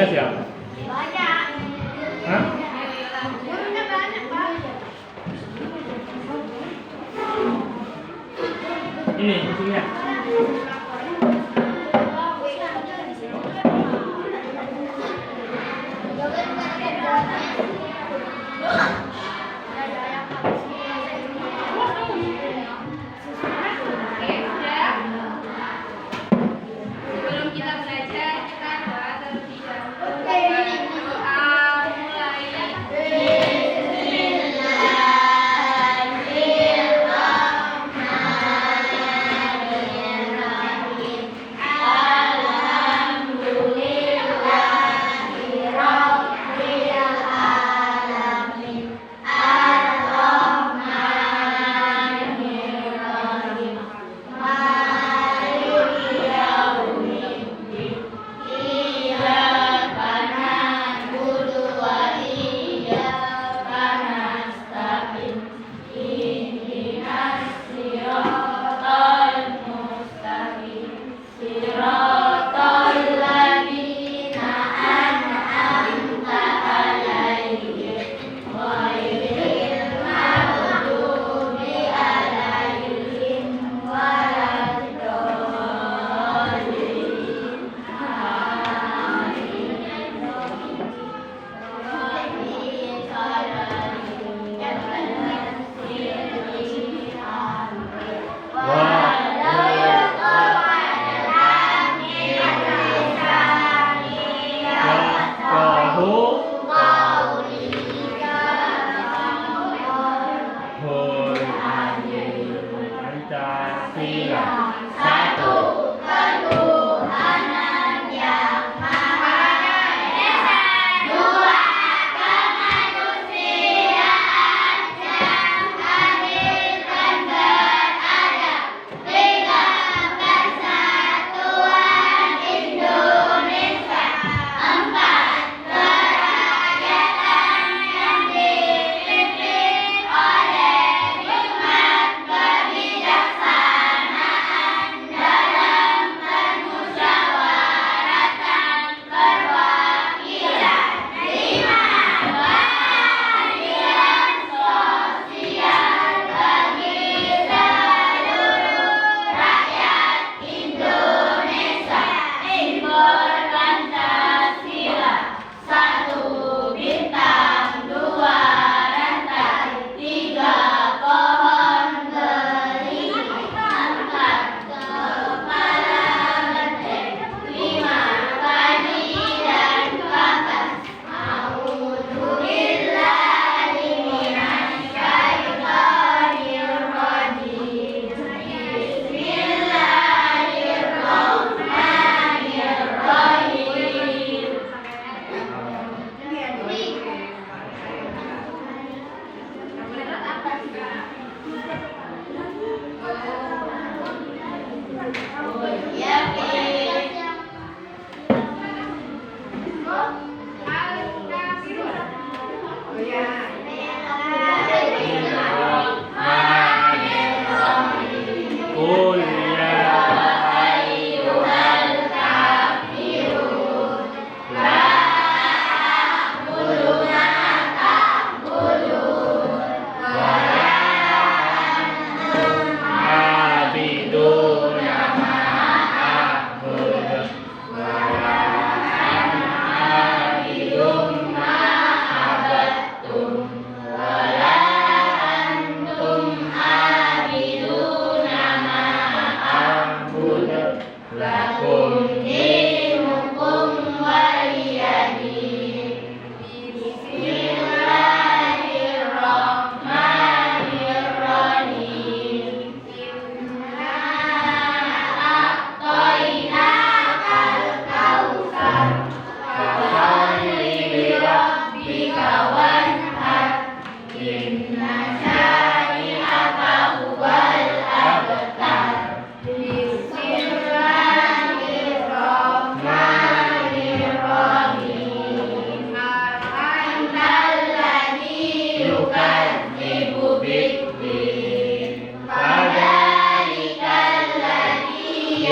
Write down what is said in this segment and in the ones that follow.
gurunya siapa? Banyak. Hah? Gurunya banyak, Pak. Ini isinya. Sebelum kita belajar, kita doa terlebih dahulu. Doa mulai.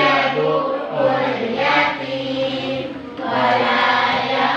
يدع اليتيم ولا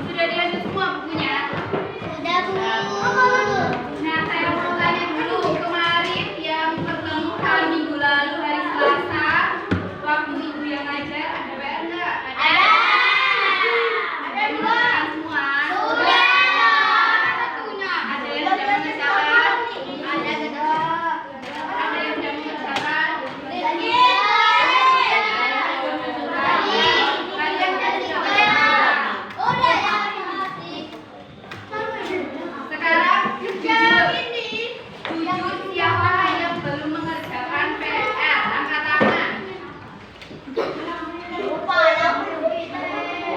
Sudah dilanjut semua bukunya? Sudah, Bu. Nah, saya mau tanya dulu, kemarin yang pertemuan minggu lalu hari Selasa, waktu ibu yang ngajar, ada PR nggak? Ada. Ada dua. Semua. Sudah. Satunya. Ada yang sudah mengerjakan? Ada kedua. Ada yang sudah mengerjakan? Sekarang jujur siapa yang belum mengerjakan PR? Angkat tangan.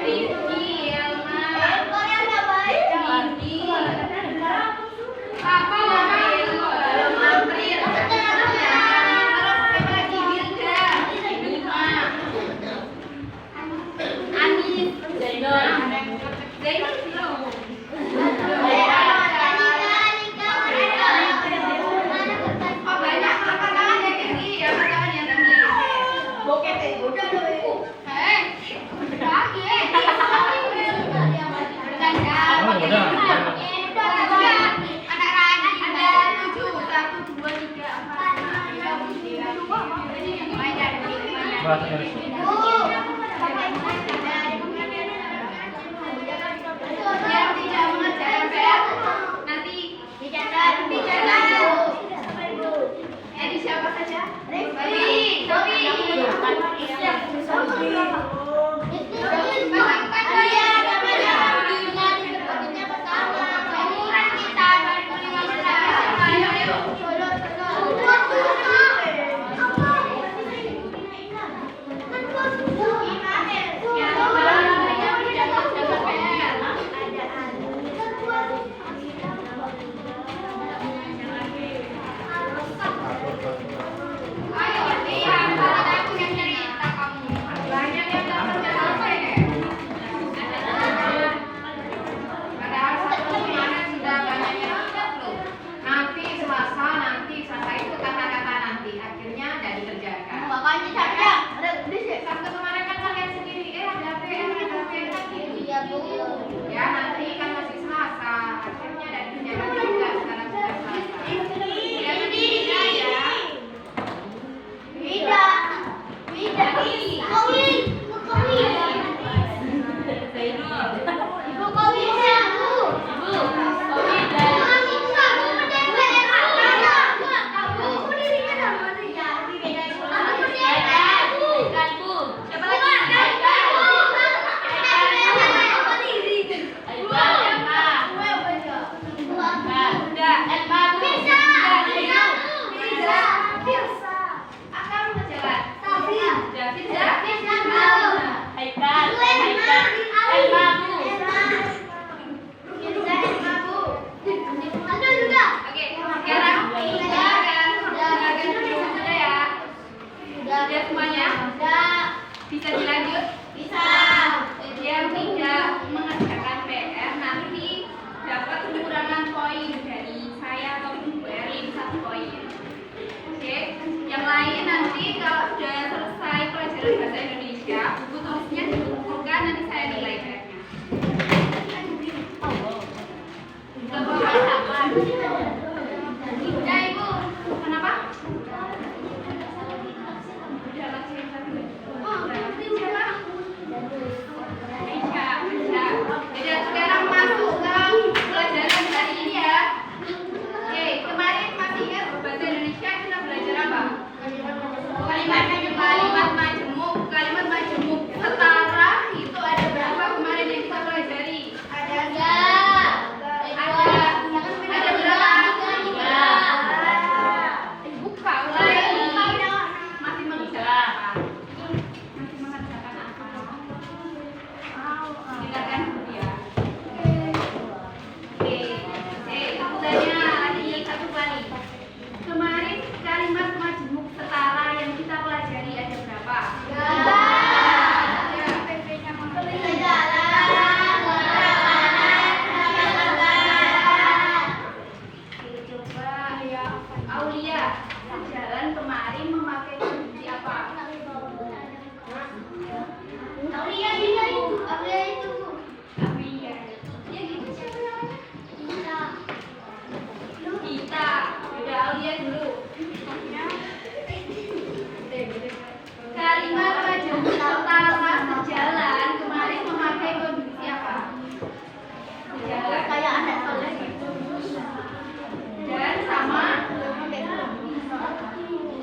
Rizky, Elma, Indi, Papa, belum April, terus siapa lagi? Wilda, Bima, Anis, Zainul belum. Oh banyak, angkat tangan yang tinggi, angkat tangan yang tinggi. Hei, lagi. Oh, udah. Anak Rani ada 7, 1, 2, 3, 4, 5. Bahasa Inggris. Yang tidak mengerjakan PR nanti dicatat. Di siapa saja? Sofi. Ayo, lihat, aku yang cerita kamu. Banyak yang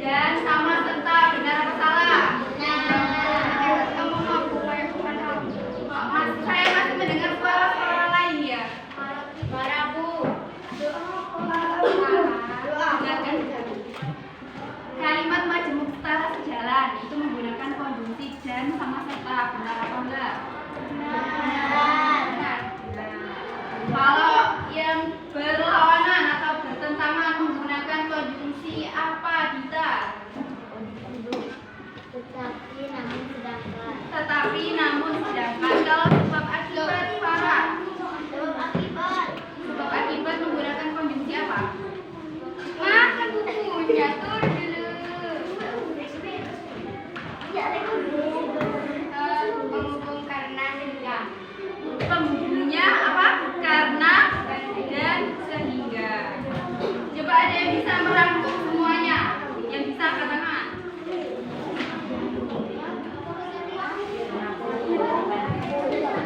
dan sama serta. Benar apa salah? Saya masih mendengar suara-suara lain ya. Suara Bu. Dengarkan. Kalimat majemuk setara sejalan itu menggunakan konjungsi dan sama serta. Benar apa enggak? Benar. Kalau yang berlawanan atau bertentangan menggunakan konjungsi apa, Dita? Tetapi namun sedangkan. Kalau sebab akibat, Farah? Sebab akibat menggunakan konjungsi apa? Makan bukunya tuh dulu. Penghubung karena sehingga. Penghubungnya apa? Karena dan sehingga. Coba ada yang bisa merangkum semuanya. Yang bisa angkat tangan.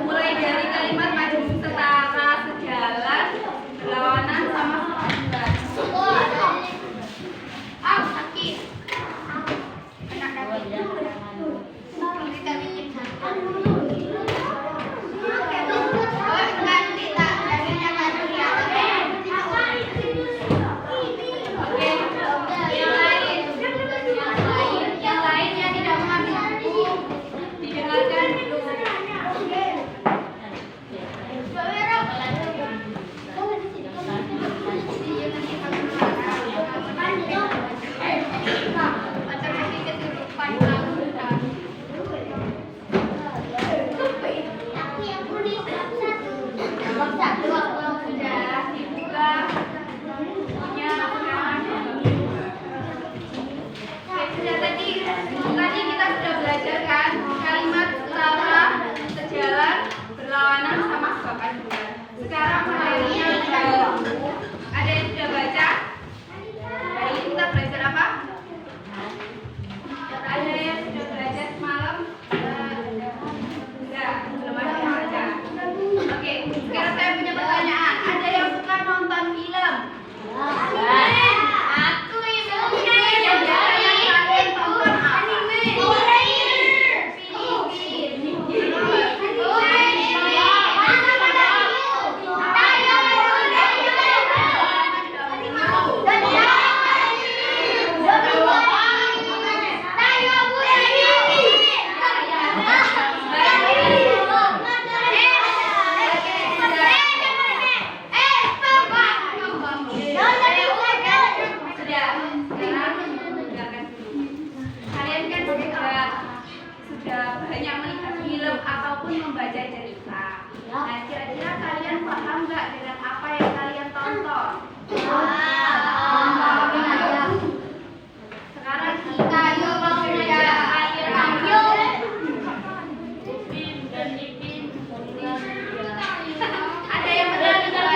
Mulai dari kalimat majemuk setara sejalan, berlawanan sama akibat. Sakit. Enak sakit. Kita bikin yang lain yang tidak mengambil buku didengarkan dulu. Sudah dibuka bukunya. Oke, sudah tadi kita sudah belajar kan kalimat setara, sejalan, berlawanan sama sebab akibat. Sekarang materinya ada yang sudah baca? Hari ini kita belajar apa? Ada yang sudah belajar semalam? Enggak, belum ada yang baca. Oke, sekarang saya punya pertanyaan. Ada yang suka nonton film? Aku ibu. Yang kalian tonton anime. Sudah banyak melihat film ataupun membaca cerita. Nah, kira-kira kalian paham nggak dengan apa yang kalian tonton? Sekarang kita yuk belajar akhir ada yang benar nggak?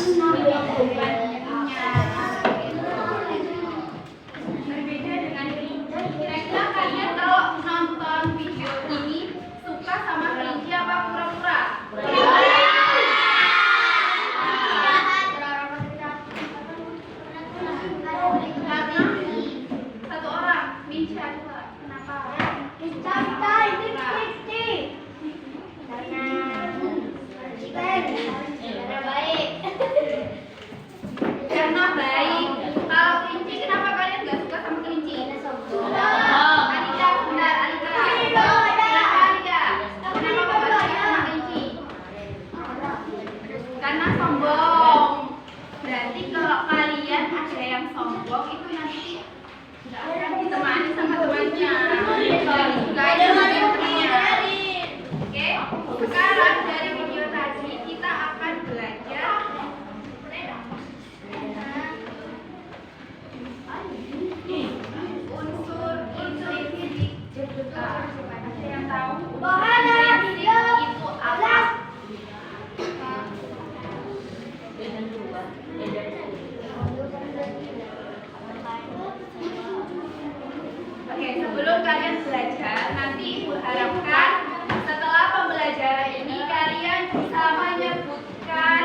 Berbeda dengan ini. Kira-kira kalian kalau nonton video ini suka sama kelinci apa kura-kura? Karena satu orang kelinci aja. Kenapa? Karena baik. Kalau kelinci, kenapa kalian nggak suka sama kelinci? Alika, benar Alika. Kenapa Alika? Kenapa kau nggak suka sama kelinci? Karena sombong. Berarti kalau kalian ada yang sombong itu nanti nggak akan ditemani sama temannya. Nggak ada temannya. Oke, sekarang dari video tadi kita akan belajar unsur fisik. Ada yang tahu fisik itu apa? Oke, sebelum kalian belajar, nanti Ibu harapkan setelah pembelajaran ini kalian bisa menyebutkan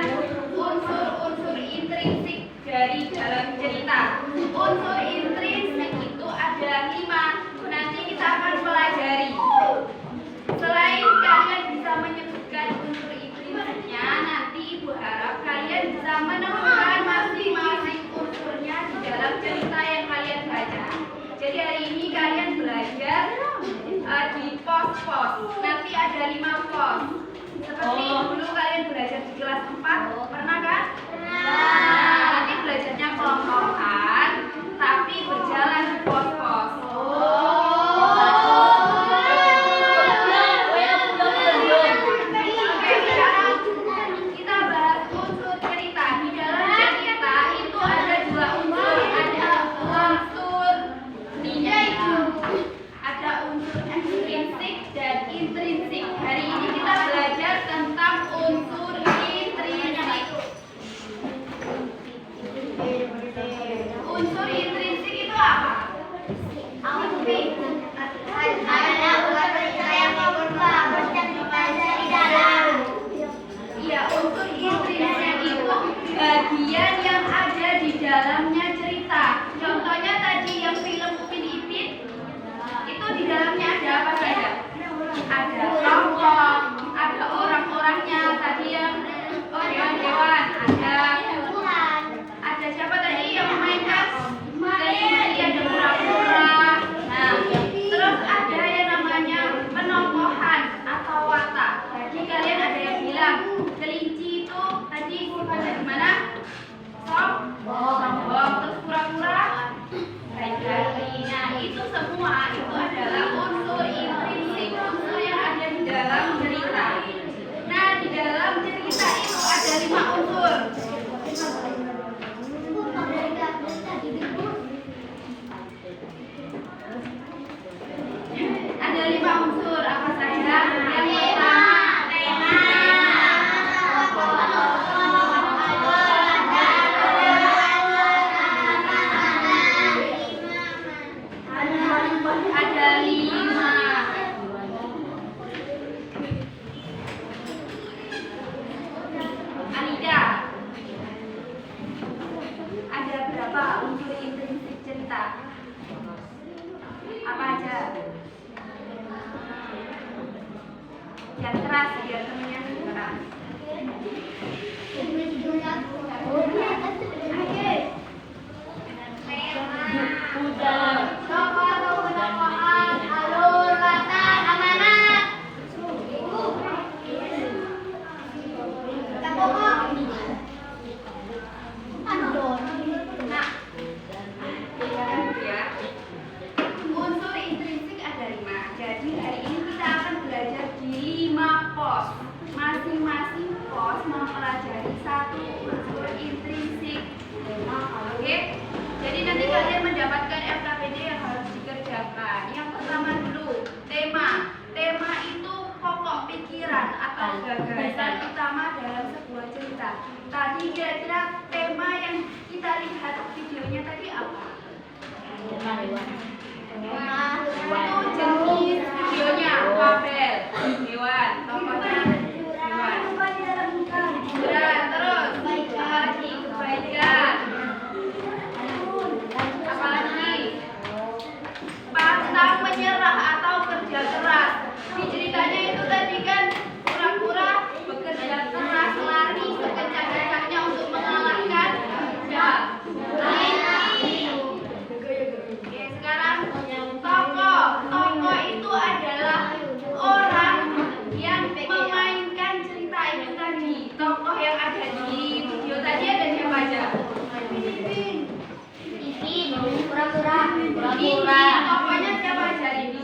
unsur-unsur intrinsik dari dalam cerita. Unsur intrinsik itu ada 5. Nanti kita akan pelajari. Selain kalian bisa menyebutkan unsur intrinsiknya, nanti Ibu harap kalian bisa menemukan masing-masing unsurnya di dalam cerita yang kalian baca. Jadi hari ini kalian belajar di pos-pos. Nanti ada 5 pos. Seperti dulu kalian belajar di kelas 4, pernah kan? Nanti belajarnya kelompokan, tapi berjalan di pos-pos. Oke, sekarang kita bahas unsur cerita. Di dalam cerita itu ada 2 unsur. Ada unsur ada unsur ekstrinsik dan intrinsik. Hari ini kita belajar tentang unsur intrinsik. Unsur intrinsik itu apa? Iya, unsur intrinsik itu bagian yang ada di dalamnya cerita. Contohnya tadi yang film Upin Ipin, itu di dalamnya ada apa saja? Ada tokoh, ada orang-orangnya, tadi yang hewan-hewan, ada siapa tadi yang memainkan? Tadi ada pura-pura. Nah, terus ada yang namanya penokohan atau watak. Jadi kalian ada yang bilang kelinci itu tadi sifatnya gimana? Sombong, terus pura-pura baik hati. Nah, itu semua itu adalah unsur intrinsik, unsur yang ada di dalam cerita. Nah, di dalam cerita itu ada 5 unsur. Ada 5 unsur apa saja? Yang pertama ada 5. Alida, ada berapa unsur intrinsik cerita? Apa aja? Yang keras biar temennya keras. Unsur intrinsik ada 5. Jadi hari ini kita akan belajar di 5 pos. Masing-masing pos mempelajari 1 unsur intrinsik. Oke? Jadi nanti kalian mendapatkan LKPD yang harus dikerjakan. Yang pertama dulu, tema. Tema itu pokok pikiran atau gagasan utama dalam sebuah cerita. Tadi kira-kira tema yang kita lihat videonya tadi apa? Itu jenis videonya Fabel, hewan, tokohnya hewan. Terus apalagi kebaikan, apalagi pantang menyerah atau kerja keras. Di ceritanya itu tadi kan pura-pura bekerja keras, lari sekencang-kencangnya untuk mengalahkan jahat. Oke, sekarang tokoh itu adalah orang yang memainkan cerita itu tadi. Tokoh yang ada di video tadi ada siapa aja? Pura-pura. Tokohnya siapa aja ini?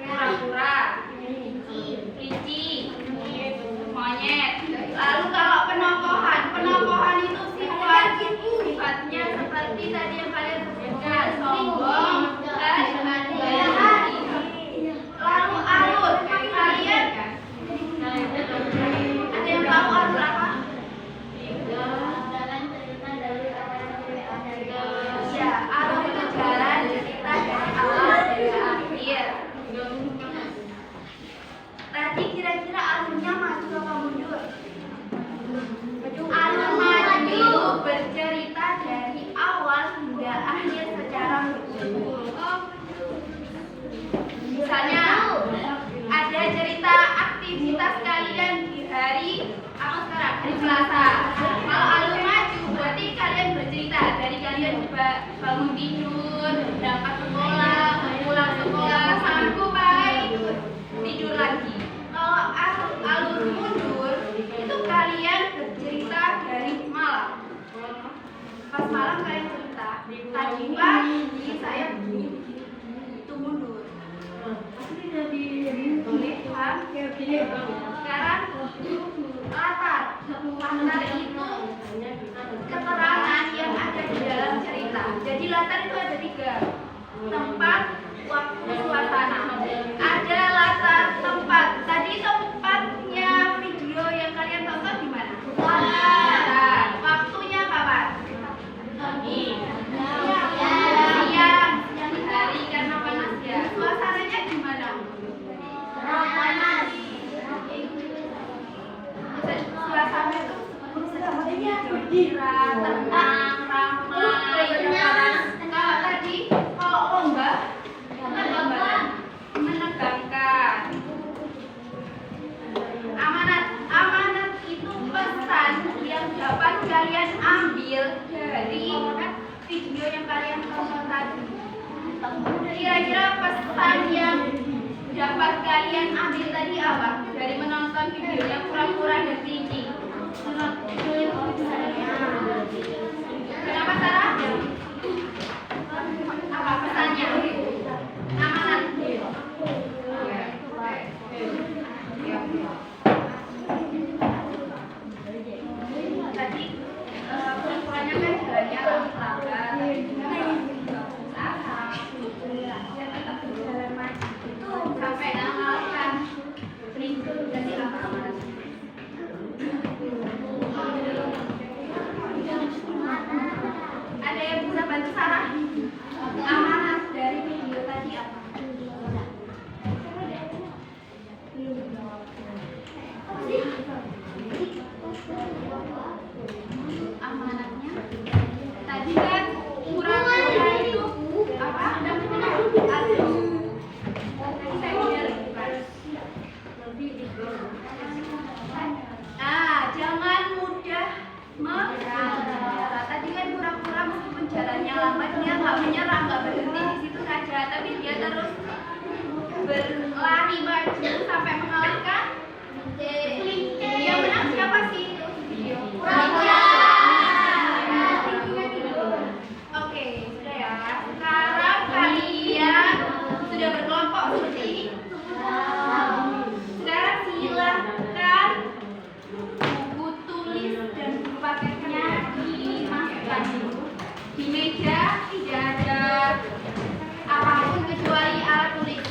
Pura-pura, kelinci, monyet. Lalu kalau penokohan itu sifatnya seperti tadi yang kalian sebutkan, sombong dan hati-hati. Lalu alur, kalian ada yang tahu alur apa? Ya, alur itu jalan cerita dari awal dari akhir. Tadi kira-kira alurnya maju apa mundur? Alur maju bercerita dari awal hingga akhir secara beruntun. Misalnya ada cerita aktivitas kalian di hari apa sekarang? Hari Selasa. Kalau alur maju berarti kalian bercerita dari kalian bangun tidur, berangkat sekolah, pulang sekolah, sampai tidur lagi. Kalau alur mundur itu kalian bercerita dari malam. Pas malam kalian cerita. Tadi pagi saya begini, itu mundur. Boleh paham? Sekarang latar itu keterangan yang ada di dalam cerita. Jadi latar itu ada 3: tempat, waktu, suasana. Ada latar tempat. Tadi tempatnya video yang kalian tonton di mana? Latar. Waktunya kapan? Siang, hari karena panas ya. Suasananya gimana? Suasana itu gembira, tenang, ramai, kalau tadi kalau lomba menegangkan. Amanat itu pesan yang dapat kalian ambil dari video yang kalian tonton tadi. Kira-kira pesan yang dapat kalian ambil tadi apa? Dari menonton videonya pura-pura dan kelinci. Kenapa Sarah? Apa pesannya? Amanat. Tadi pura-puranya kan jalannya lambat, dan tetap berjalan maju sampai mengalahkan kelinci. Jadi apa amanat? Ada yang bisa bantu Sarah? Amanat dari video tadi apa? Amanatnya tadi kan pura-pura itu apa? Jangan mudah menyerah. Tadi kan pura-pura meskipun jalannya lambat, dia nggak menyerah, nggak berhenti di situ saja, tapi dia terus berlari maju sampai mengalahkan. Yang menang siapa sih? Pura-pura. Oke, sudah ya. Sekarang kalian sudah berkelompok seperti ini. Sekarang silakan buku tulis dan buku patetnya dimasukkan di meja. Tidak ada apapun kecuali alat tulis.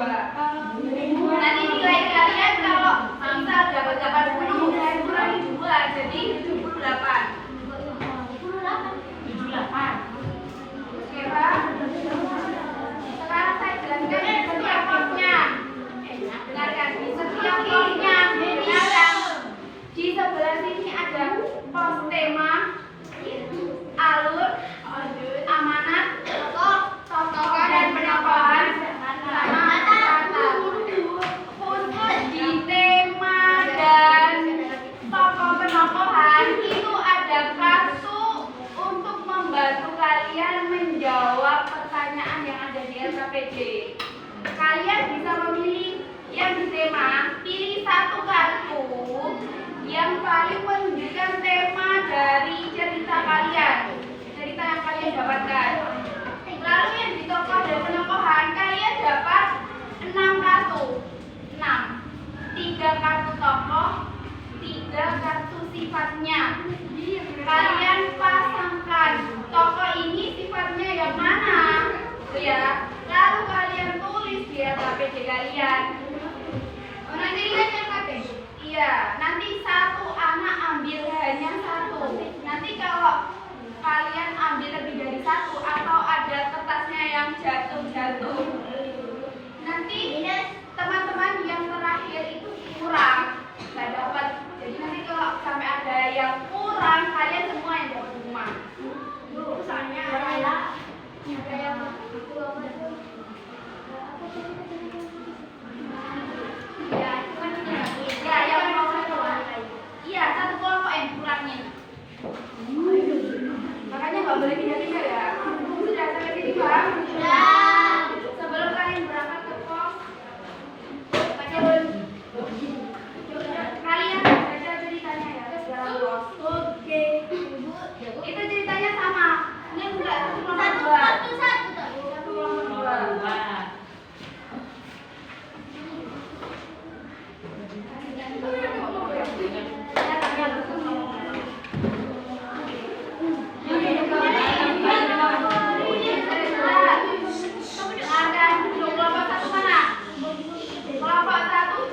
Nanti nilai kalian kalau misal dapat 80, saya kurangi 2 jadi 78. 78. Oke, Pak. Sekarang saya jelaskan di setiap posnya. Dengarkan, di setiap posnya. Dengarkan. Di sebelah sini ada pos tema, alur, amanat, tokoh dan penokohan, sama kata. Khusus di tema dan tokoh penokohan itu ada kartu untuk membantu kalian menjawab pertanyaan yang ada di LKPD. Kalian bisa memilih yang di tema, pilih satu kartu yang paling menunjukkan tema dari cerita kalian, cerita yang kalian dapatkan. Lalu yang di tokoh dan penokohan kalian dapat 6 kartu, 6, 3 kartu tokoh, 3 kartu sifatnya. Kalian pasangkan tokoh ini sifatnya yang mana, ya. Lalu kalian tulis di LKPD kalian. Oh, nanti lihat LKPD. Iya, nanti satu anak ambil hanya 1. Nanti kalau kalian ambil lebih dari 1 atau ada kertasnya yang jatuh-jatuh, nanti teman-teman yang terakhir itu kurang, nggak dapat. Jadi nanti kalau sampai ada yang kurang, kalian semua yang dapat rumah. Soalnya ada yang iya, satu kelompok yang kurangnya. Makanya nggak boleh pindah-pindah ya. Sudah sampai sini, Pak? Sudah. Sebelum kalian berangkat ke pos, kalian baca ceritanya ya dalam pos. Oke. Itu ceritanya sama. Ini enggak satu kelompok 2. Satu kelompok 2.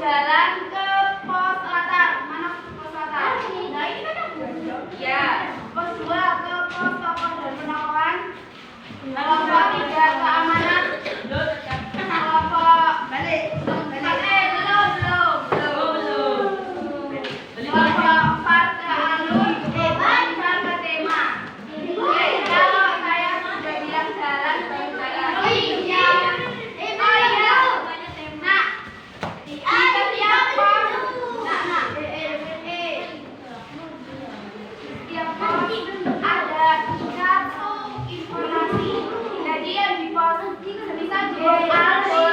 Jalan ke pos latar. Mana pos latar? Nah, ini kan ya. Pos 2 ke pos tokoh dan penokohan. Kelompok 3 ke amanat. Kelompok balik. Belum. Kelompok 4 ke alur. 5 ke tema. Oke, kalau saya sudah bilang jalan, jalan. Oh iya. Nah, di setiap pos, ada satu informasi. Jadi yang di pos semisal di alur,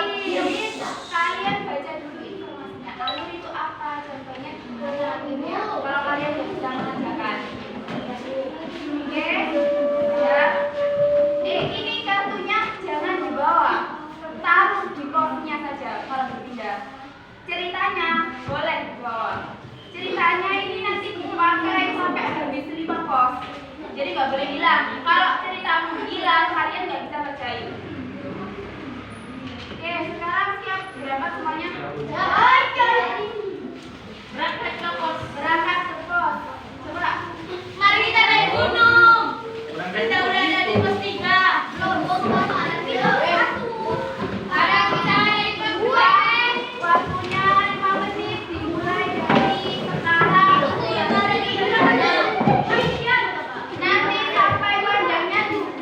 kalian baca dulu informasinya. Alur itu apa? Contohnya kalau kalian bisa mengerjakan. Oke, ya. Ini kartunya jangan dibawa, taruh di posnya saja kalau berpindah. Ceritanya boleh dibawa. Ceritanya ini nanti dipakai sampai habis 5 pos. Jadi nggak boleh hilang. Kalau ceritamu hilang, kalian nggak bisa percaya. Oke, sekarang siap berangkat semuanya? Berangkat ke pos. Berangkat ke pos. Coba. Mari kita naik gunung. Kita udah ada di pos 3. Ada kita naik ke gunung. Waktunya 5 menit dimulai dari sekarang. Nanti sampai panjangnya 20.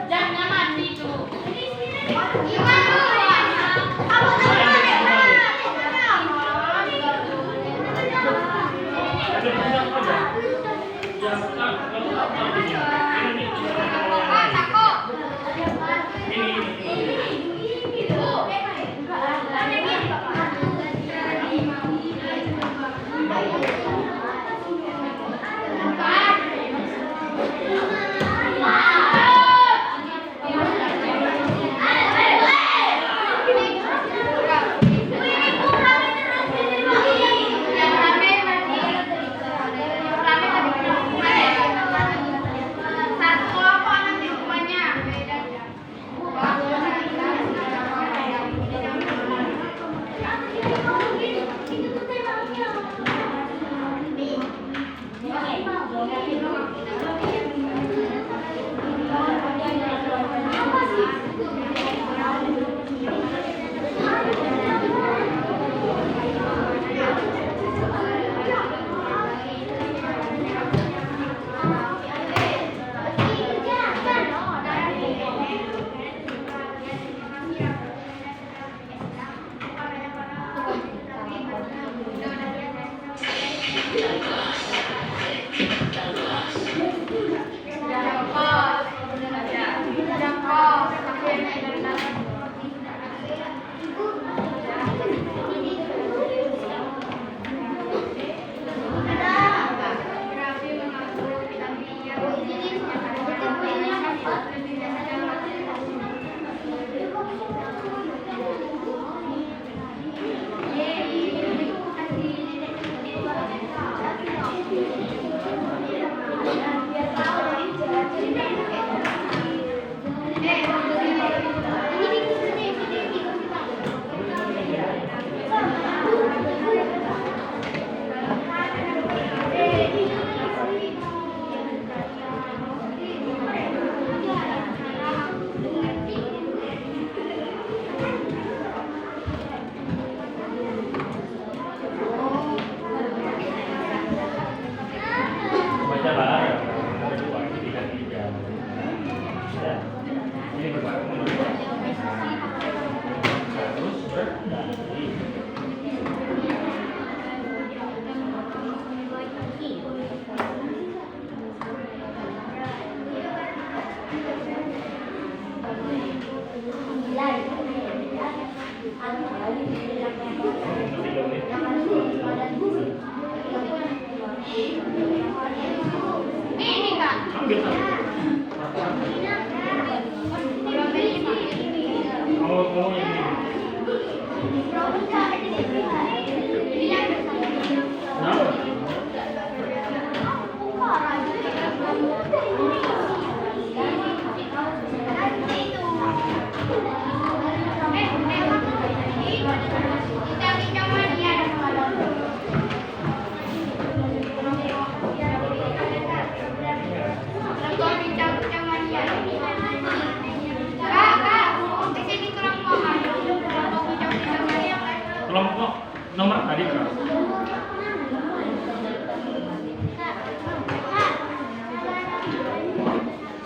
Jangan mati tuh. Terus berdiri. Ini Kak. Ambil satu. Mau yang ini. Kenapa? Kelompok nomor tadi berapa?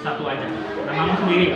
Satu aja. Namamu sendiri.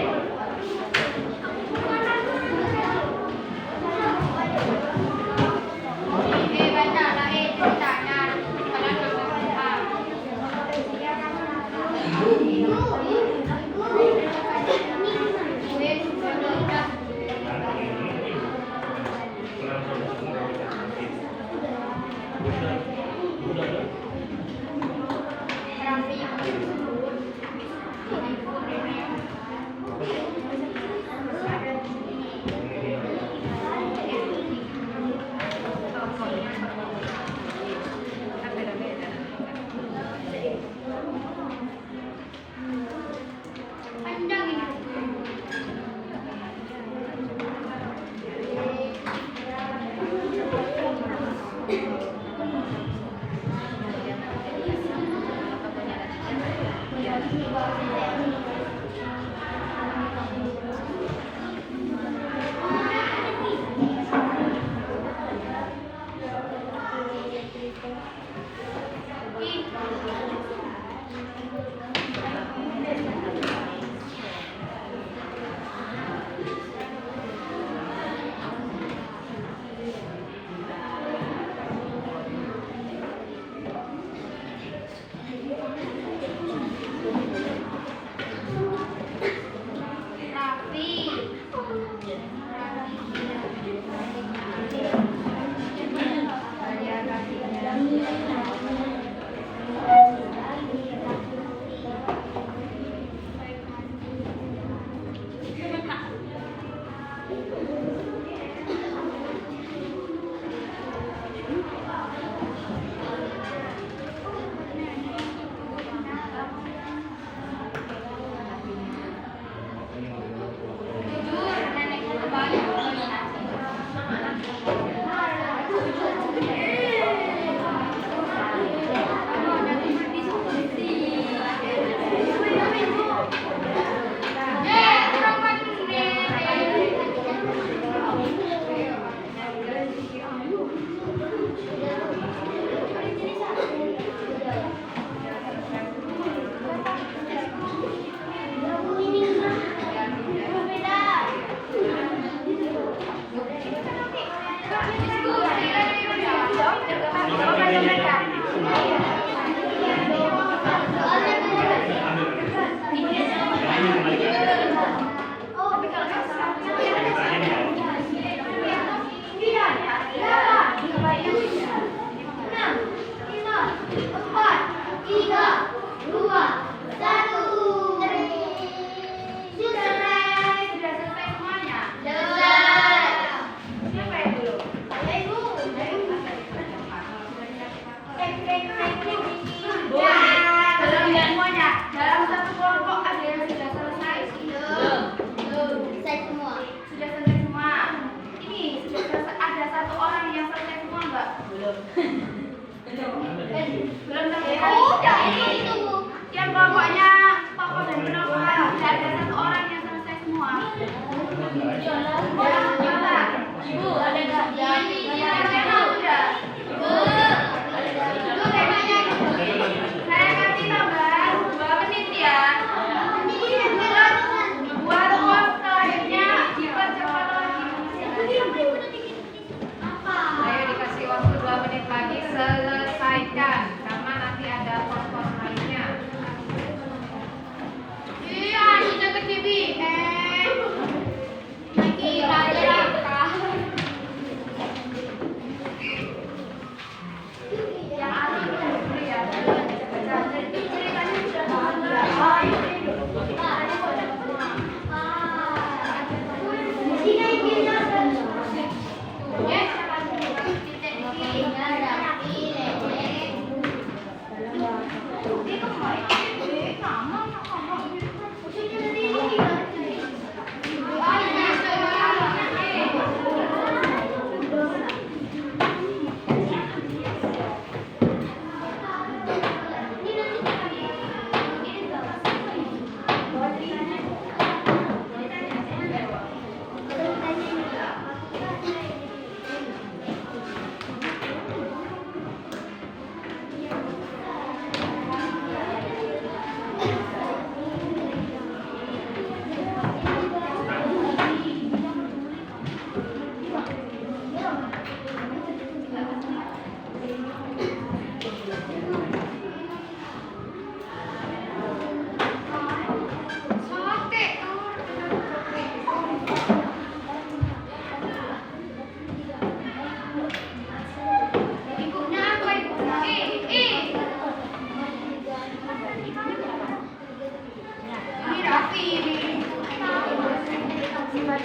Di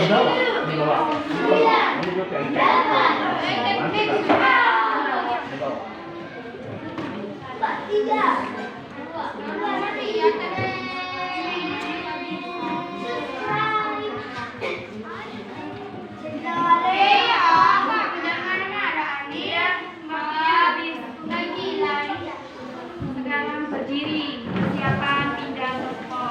bawah, di bawah. Ini juga kayak gitu. Nanti di bawah. Sekarang berdiri, persiapan pindah toko.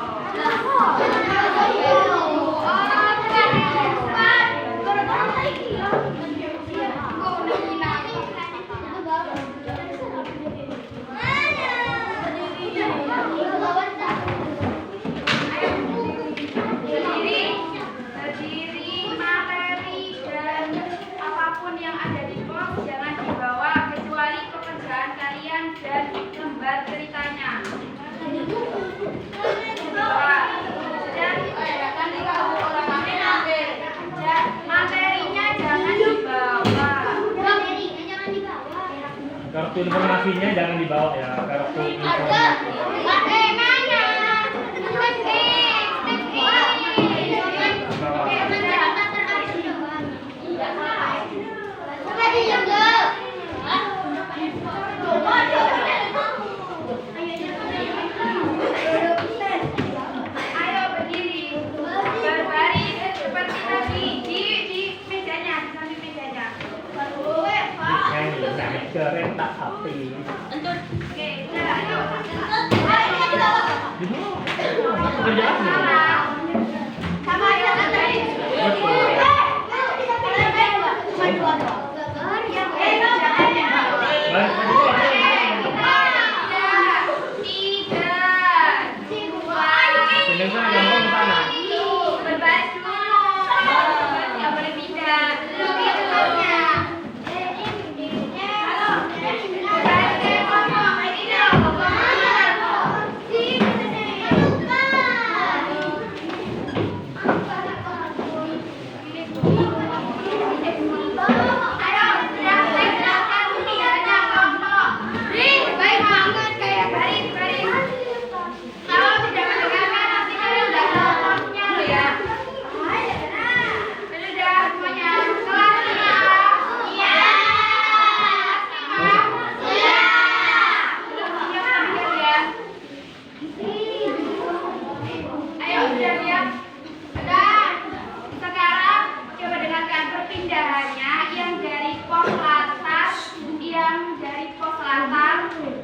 Berdiri, materi dan apapun yang ada di pos jangan dibawa kecuali pekerjaan kalian dan lembar ceritanya. Dibawa. Dan akan dikasih orang lain. Materinya jangan dibawa. Kartu informasinya jangan dibawa ya. Kartu informasi. Ayo berdiri, berbaris seperti tadi di mejanya, di samping mejanya. Ini namanya kereta api. Oke, udah, ayo. Di bawah. Pekerjaan. Sama aja berbaris.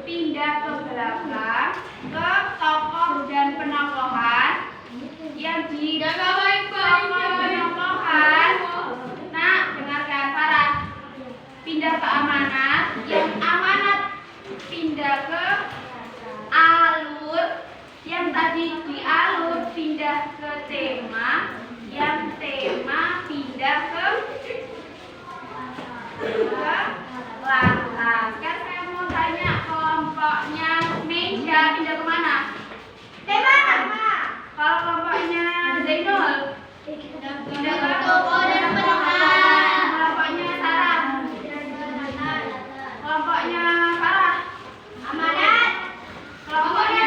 Pindah ke belakang ke tokoh dan penokohan yang di tokoh penokohan. Nah, dengarkan Farah. Pindah ke amanat, yang amanat pindah ke alur, yang tadi di alur pindah ke tema, yang tema pindah ke lantas. Kan saya mau tanya kelompoknya meja pindah kemana? Tema. Kalau kelompoknya Zainul pindah ke toko dan penokohan. Kelompoknya Sarah. Kelompoknya Farah. Amanat. Kelompoknya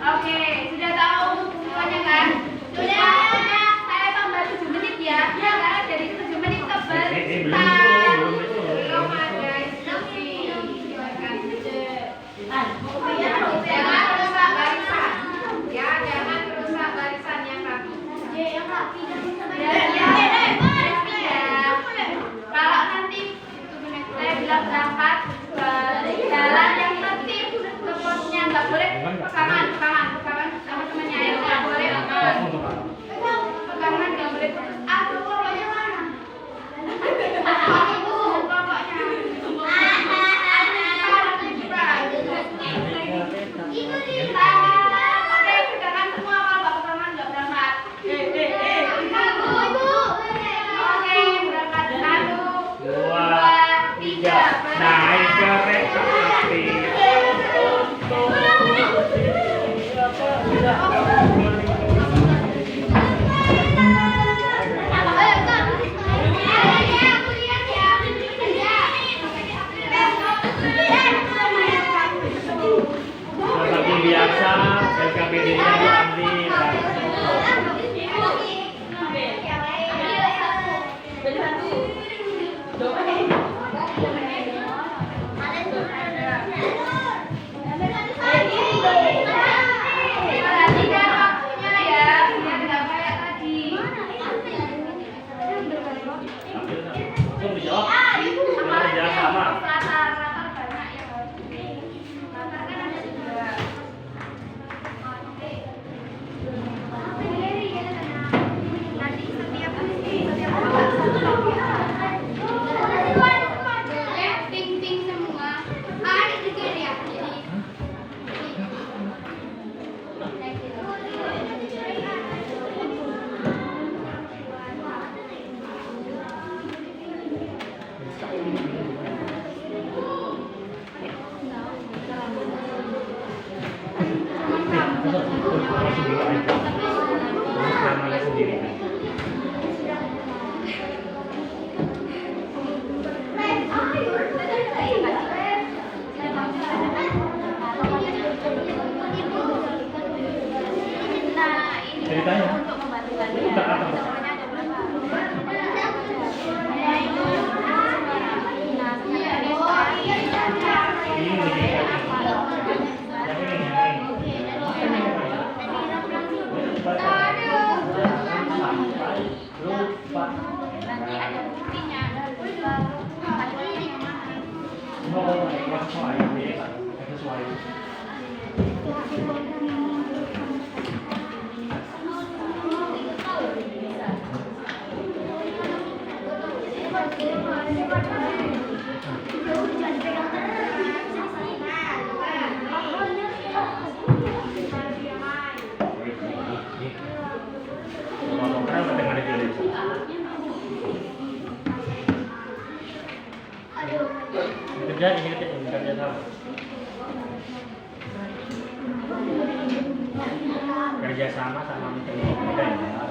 Oke, sudah tahu semuanya kan? Sudah. Saya tambah 7 menit ya. Karena jadi 7 menit tebal. Belum ada instruksi. Jangan rusak barisan. Ya, jangan rusak barisan yang rapi. Kalau nanti saya bilang berangkat ke jalan yang tertib, ke posnya nggak boleh pegangan sama temannya ya, nggak boleh pegangan, nggak boleh putus. Aduh, pokoknya mana? Pegangan semua, kalau nggak pegangan nggak berangkat. Langsung dijawab. Kerja sama. Latar banyak ya. Latar kan ada juga. Nanti setiap boleh pink semua. Ada juga ya. Ceritanya? Untuk membantu kalian. Enggak apa. Semuanya ada berapa? Nanti ada buktinya. Kerja sama. Kerja sama menteri beda ya.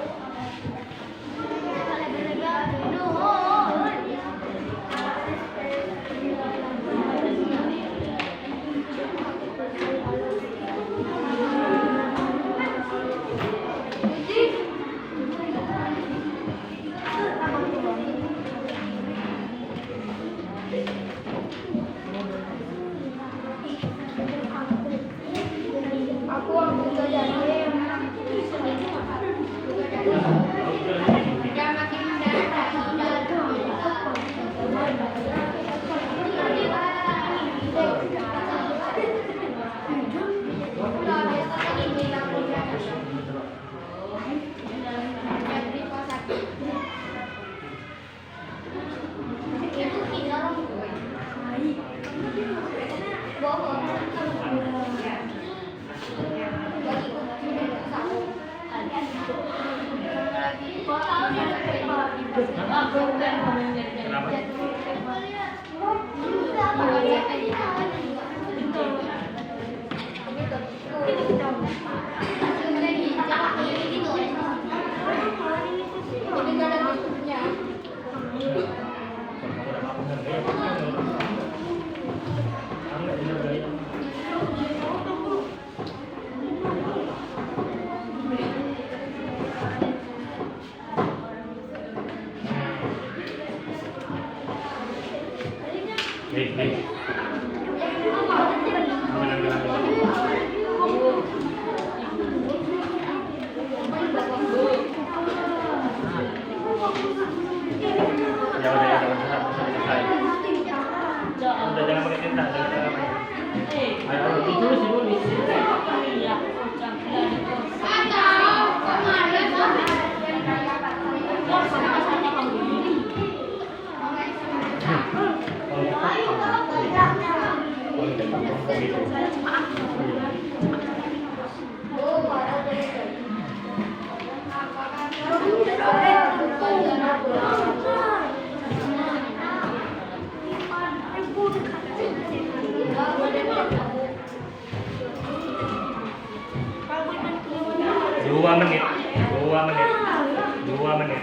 Udah jangan pakai tinta, jangan pakai. Ayo ditulis ditulis. Dua menit.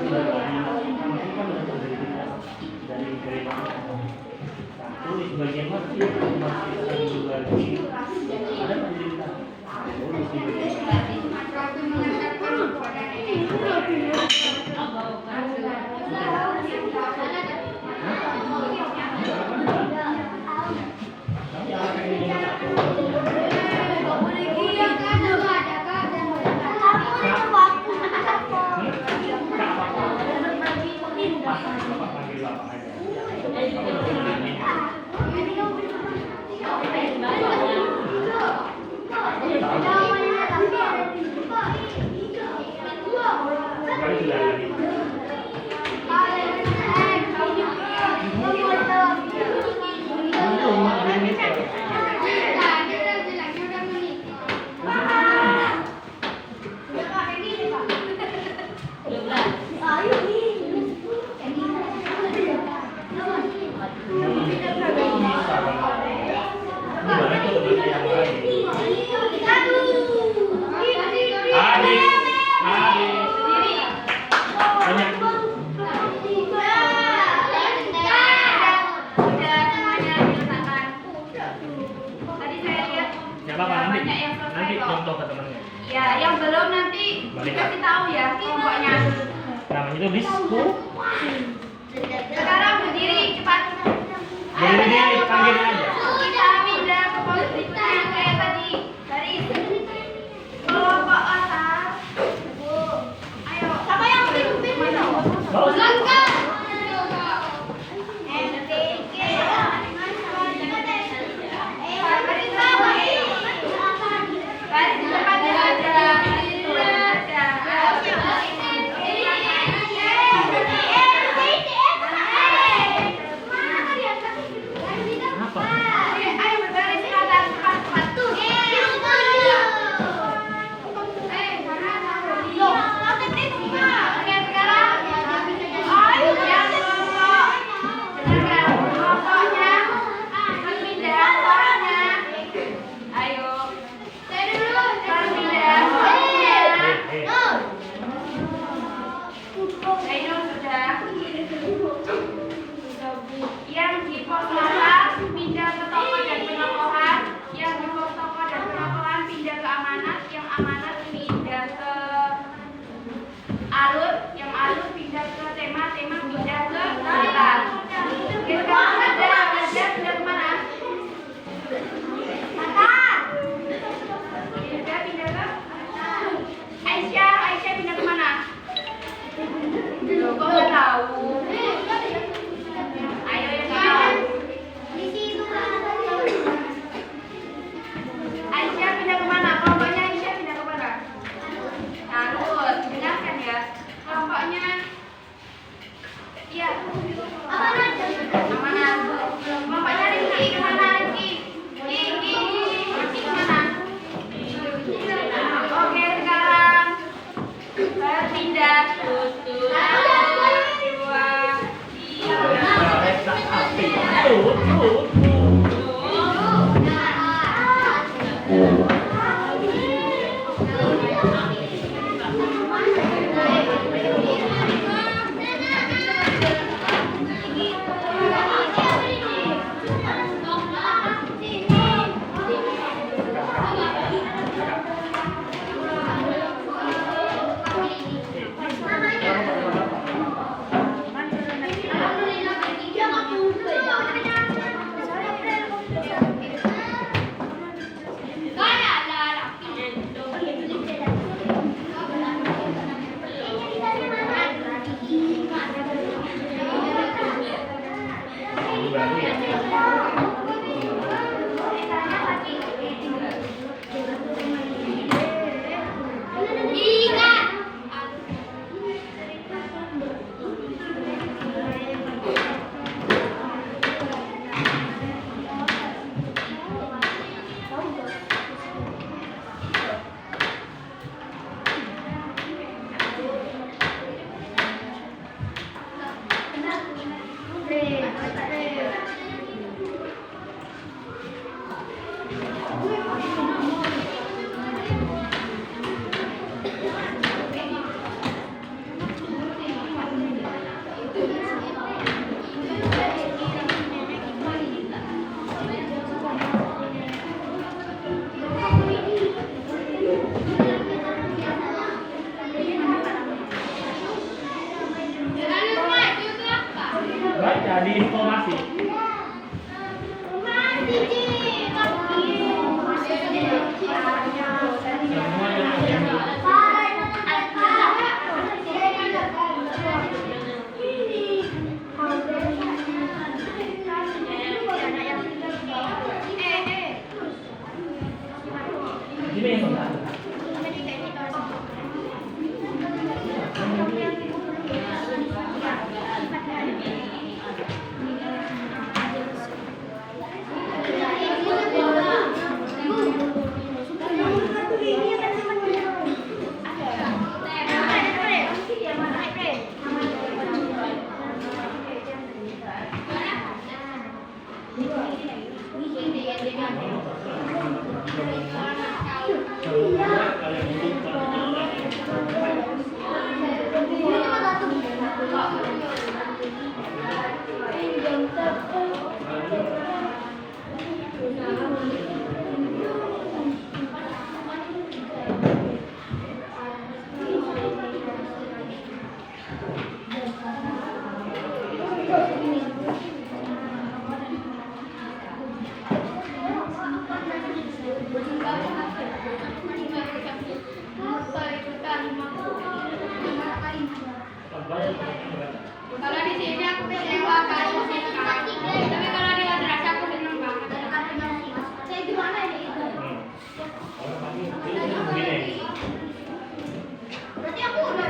Satu di bagian masih juga ada pemerintah. Ya, yang belum nanti dikasih tahu ya kelompoknya. Namanya itu disco. Sekarang berdiri cepat. Berdiri panggil aja. Kita pindah ke pos berikutnya yang kayak tadi. Baris. Kelompok otak. Ayo. Siapa yang pimpin? Langkah. Yang di pos masak pindah ke toko dan penokohan, yang di pos toko dan penokohan pindah ke amanat, yang amanat pindah ke alur, yang alur pindah ke tema pindah ke data. Sekarang ada pindah kemana? Pindah ke Aisyah pindah kemana? Kok nggak tahu? Ayo yang tahu. Aisyah pindah kemana? Kelompoknya Aisyah pindah kemana? Terus dengarkan ya. Kelompoknya, iya. di informasi. Semua yang ini yang benar. Kalau di sini aku kecewa kalau di sini tapi kalau di madrasah aku senang banget. Saya gimana ini? Berarti aku udah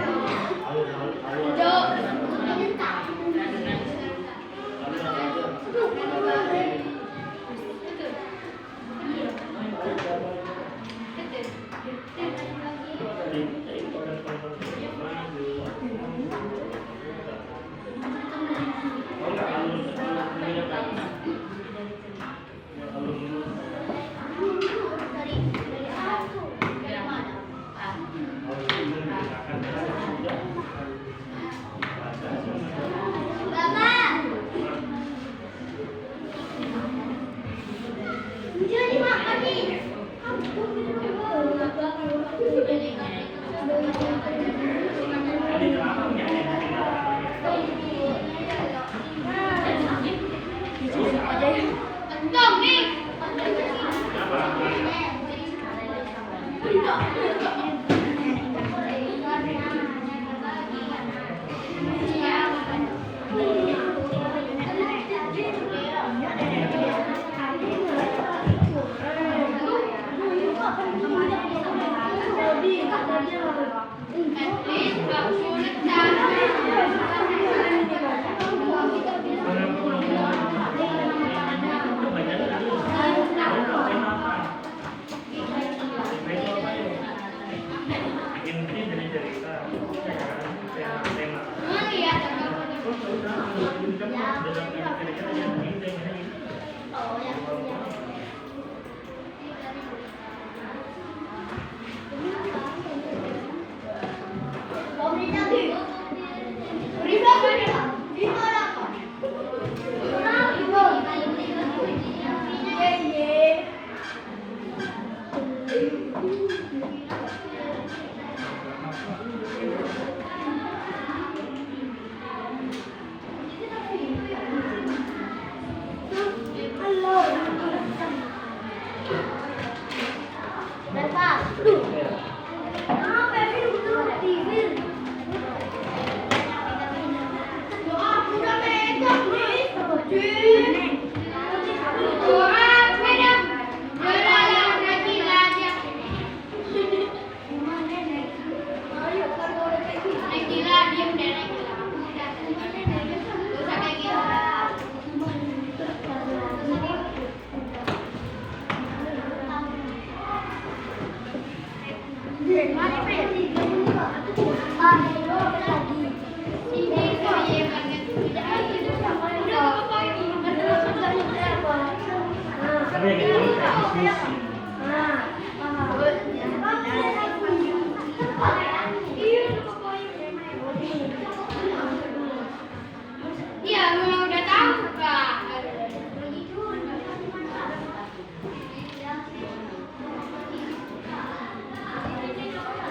Iya, memang udah tahu, Kak.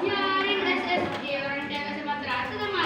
Ya, ini SSD orang jaga Sumatera itu sama.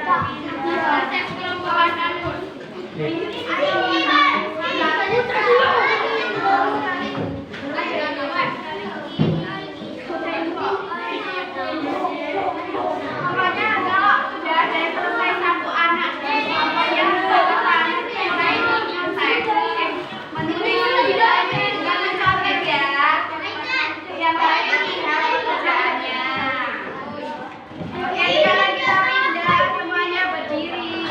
Saya sekelompokan anggur. Pokoknya kalau sudah ada yang selesai satu anak dan kelompoknya selesai menulis tidak dengan mencontek ya. Yang lain tinggal pekerjaannya. Oke, sekarang kita pindah semuanya berdiri.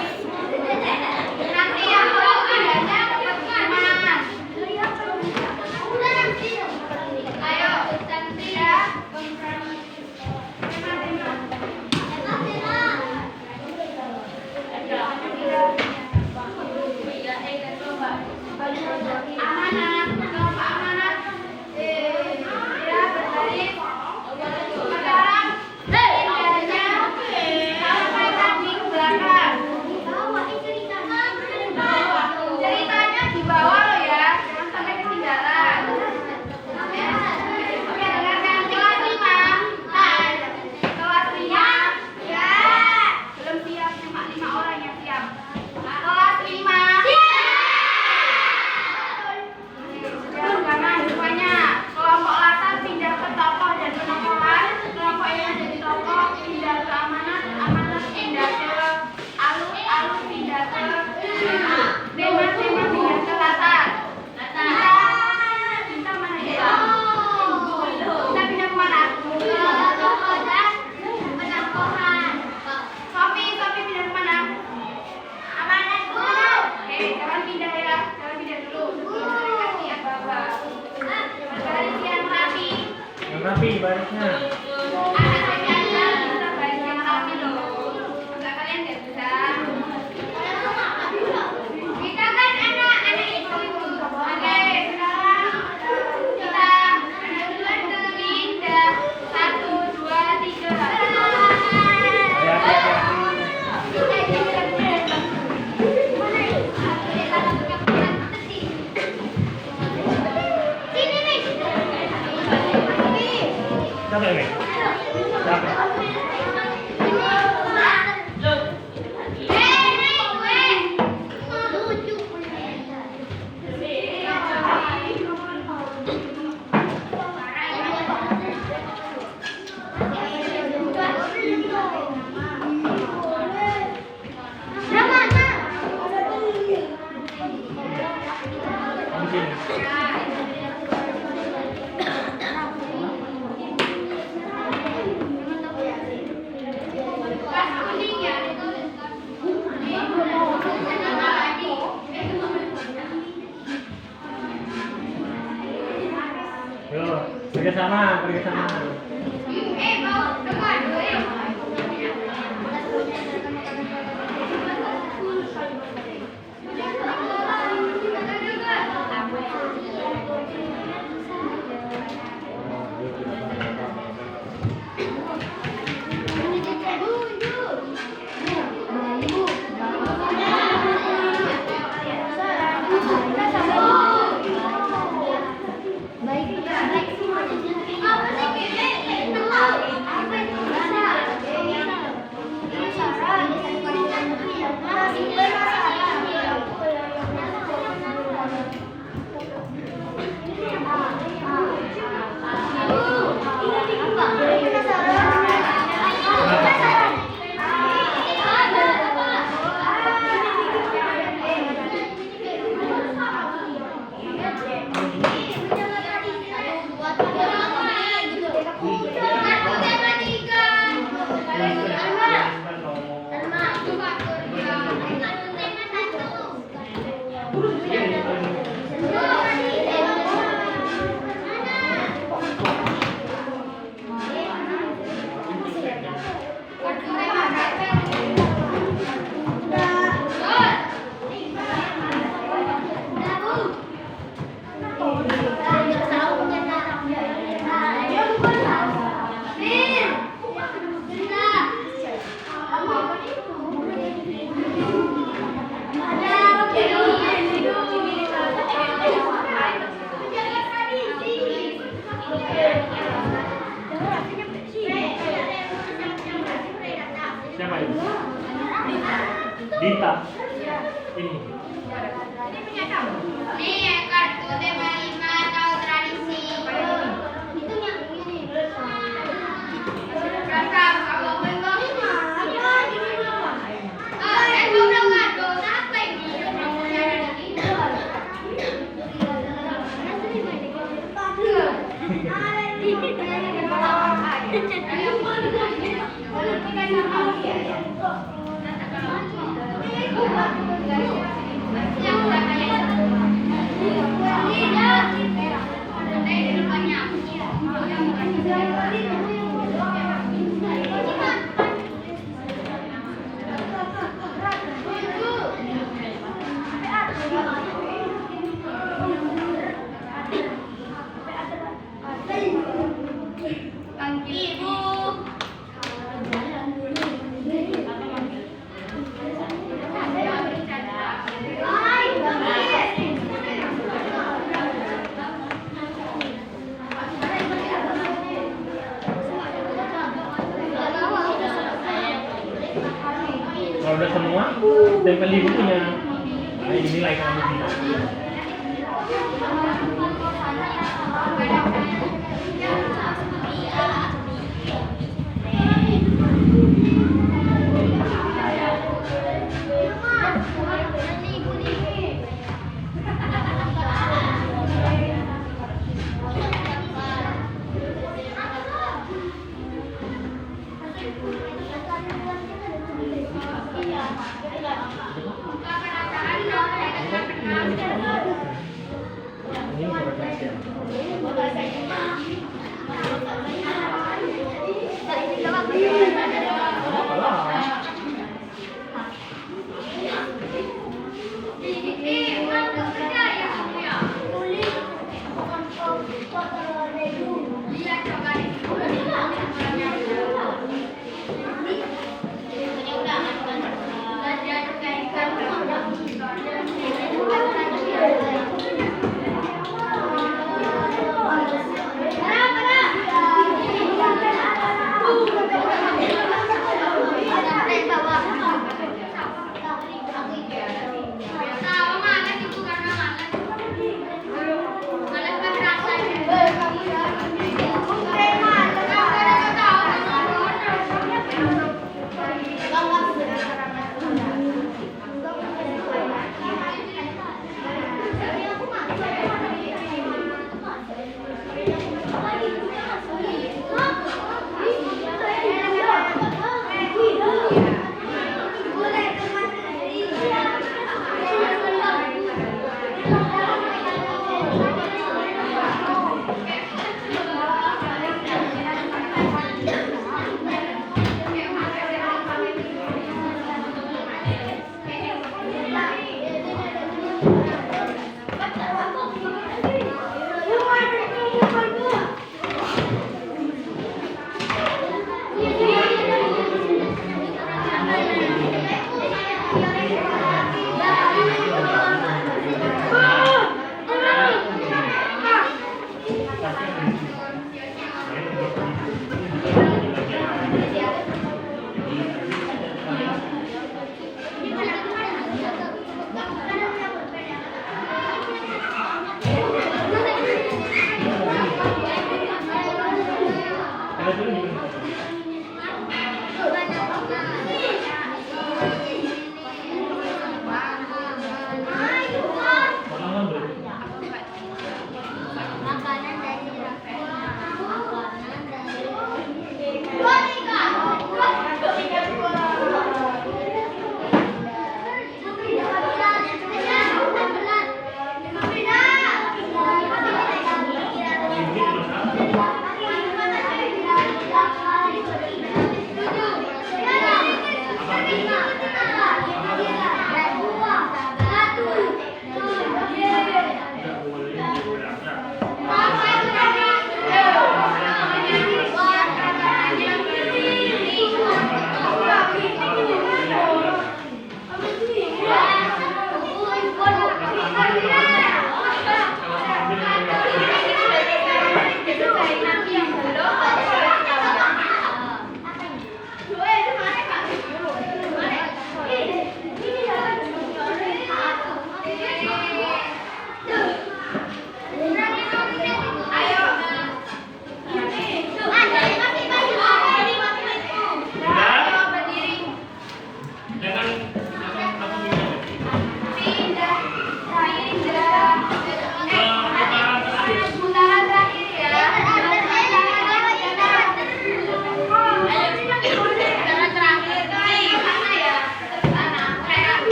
Nanti yang mau pindahnya ke teman. Ayo, cantik ya. Amanat, kelompok amanat. Ya, berbaris. Sekarang pindahnya sampai kaki ke belakang. Ceritanya di bawah loh ya, jangan sampai ketinggalan. Ya. Oke, dengarkan kelas 5. Nah, kelas 5. Ya. Belum siap, cuma 5 orang yang siap. Kelas 5. Jangan semuanya. Kelompok latar pindah ke tokoh dan penokohan. Kelompok yang ada di tokoh pindah ke amanat. Amanat pindah ke alus. Alus pindah ke tema. Tema pindah ke latar. Kita mana ya? Kita pindah ke mana? Ke tokoh dan penokohan. Sofi pindah ke mana? Amanat dulu. Oke, jangan pindah ya. Jangan pindah dulu. Sebelum mereka siap bawah. Baris yang rapi. Yang rapi barisnya. Anak kecil bisa baris yang rapi loh. Enggak, kalian nggak bisa. Kita kan anak-anak ibu-ibu. Oke, sekarang kita pindah. 1, 2, 3. Siapa ini? Siapa? Di sini. Pas kuning ya. Yo, kerjasama. Mau dengar dulu ya. Baik, apa sih? Dita. Ini. Ini punya kamu. Nih, kartu tema 5 tahu tradisi. Itu yang ini. Kakak, kalau memang Gue belum ngadu. Apa ini? panggil ibu. Kalau udah semua, tempel ibu punya. Nah, ini nilai kamu Dita. Ini surat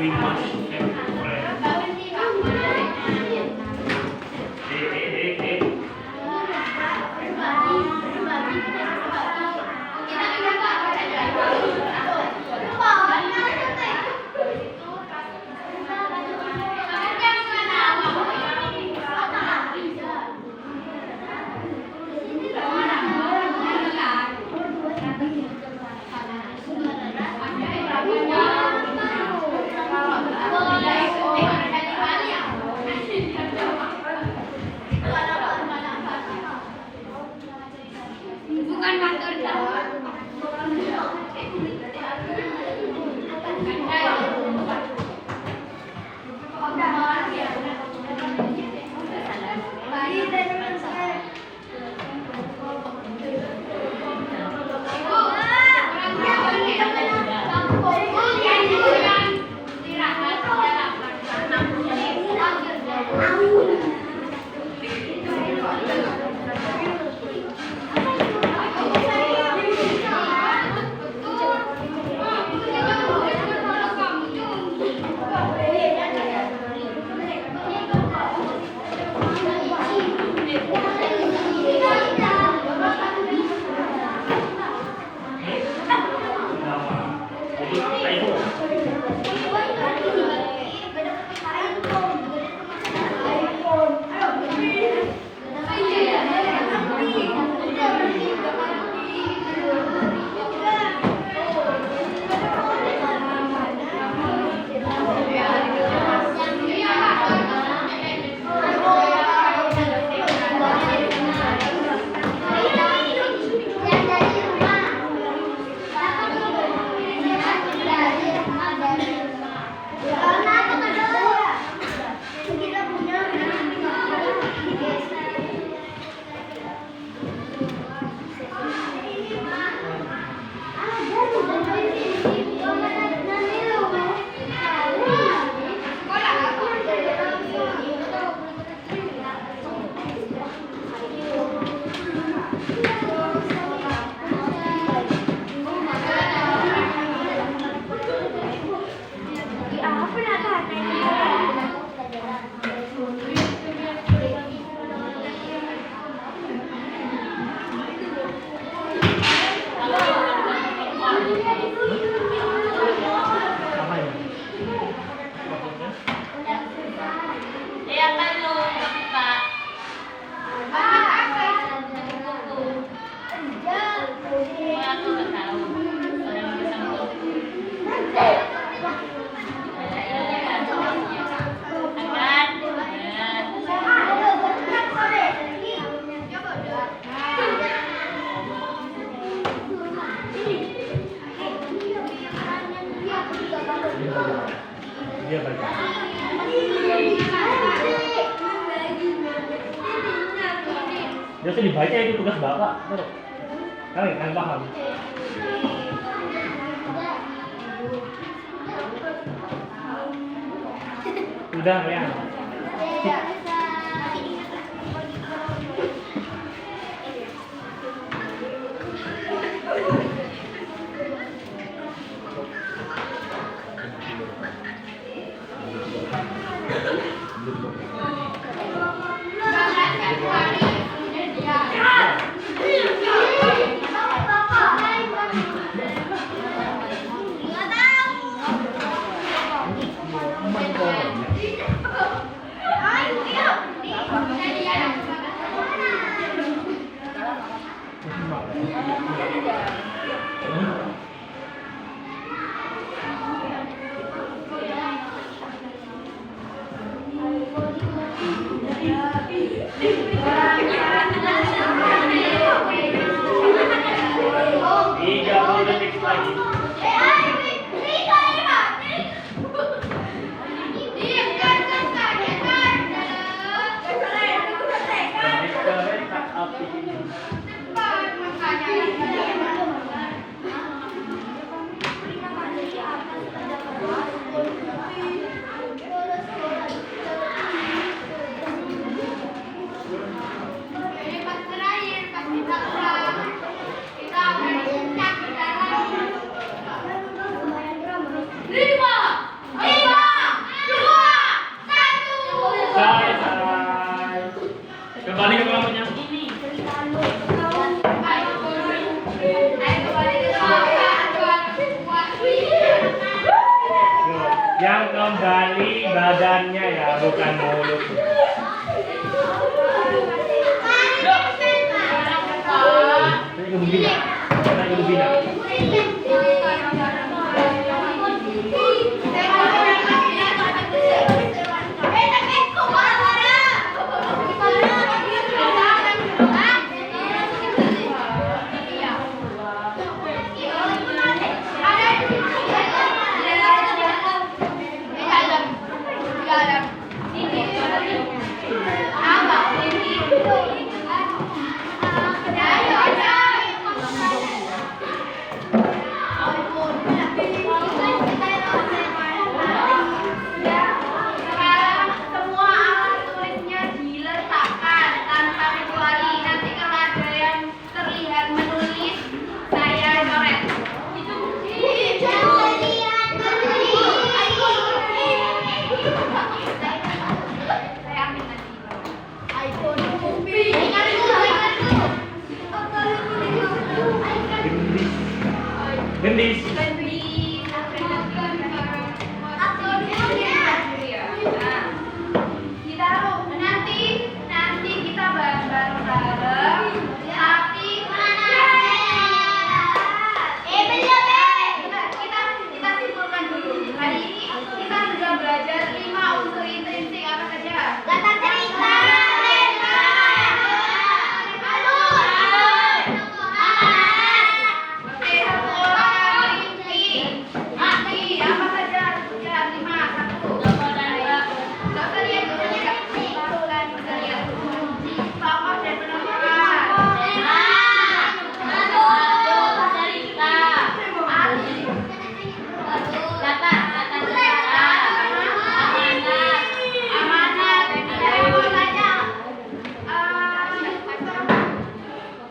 Wing Mas. Eh. Bukan kantor Dia baca. Biasa dibaca itu tugas bapak. Kalian paham. Udah ya. bukan mulut. Saya ke Bubina. Saya ke Bubina. Gendis. Nanti kita bareng-bareng. Tapi kita simpulkan dulu. Hari ini kita sudah belajar 5 unsur intrinsik apa saja? Kata cerita. Oke, satu orang inti. Apa saja? Ya, 5. Satu. Nggak usah lihat dulu ya. Tahu kan, bisa lihat dulu. Tokoh dan penentuan. Amanat. Saya mau tanya.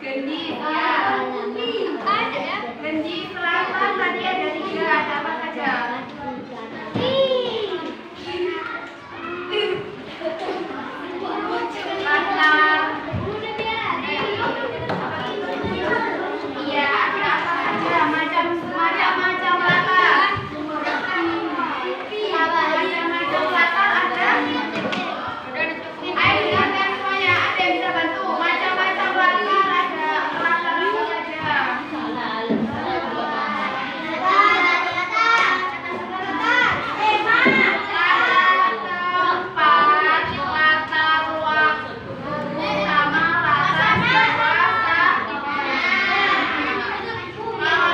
Gendis ya. Gendis selatan tadi ada 3. Ada apa saja? Latar. Iya, ada apa saja? Macam-macam latar. Macam-macam latar ada. Ayo dengarkan semuanya. Ada yang bisa bantu? Macam-macam latar ada. Latar apa saja? Tempat, latar waktu, sama latar bahasa. Kalau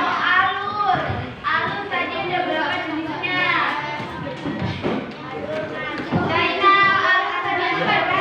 alur tadi ada berapa jenisnya? Zainal, alur tadi ada berapa?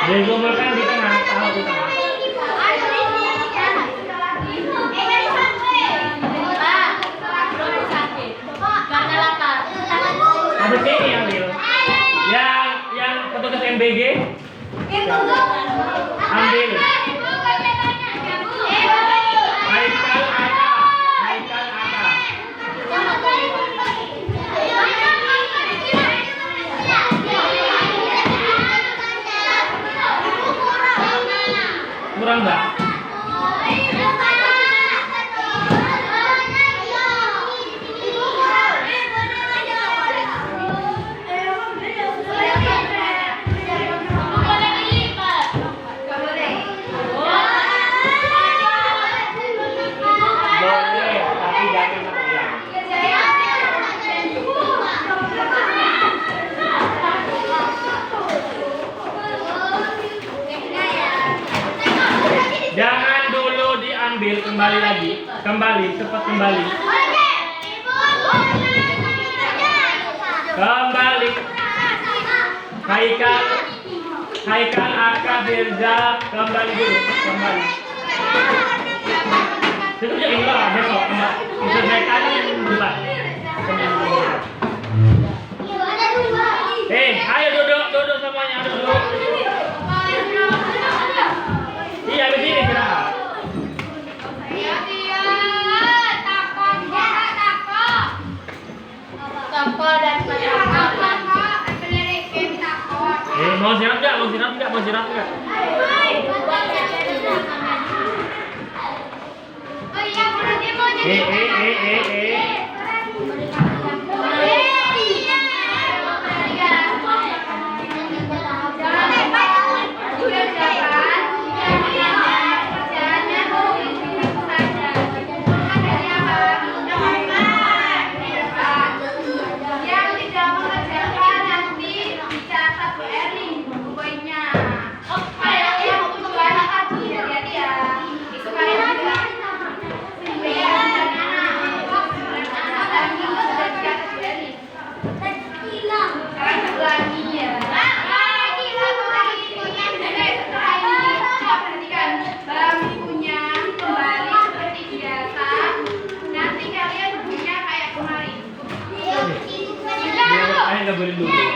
Dikumpulkan di tengah, taruh di tengah. Habis ini ambil. Ya. petugas MBG. Ambil. Haikal Aka. Haikal Aka. Kurang nggak? Boleh, tapi jangan hilang. Jangan dulu diambil, kembali lagi. Kembali, cepat kembali. Kembali. Haikal. Haikal Aka Firza, kembali dulu. Kembali. Itu ya enggak besok enggak. Itu saya tadi yang bulan. Ayo duduk semuanya, duduk. Iya, di sini istirahat. Mau siram enggak? Mau siram enggak? Mau siram enggak? Nggak boleh dulu.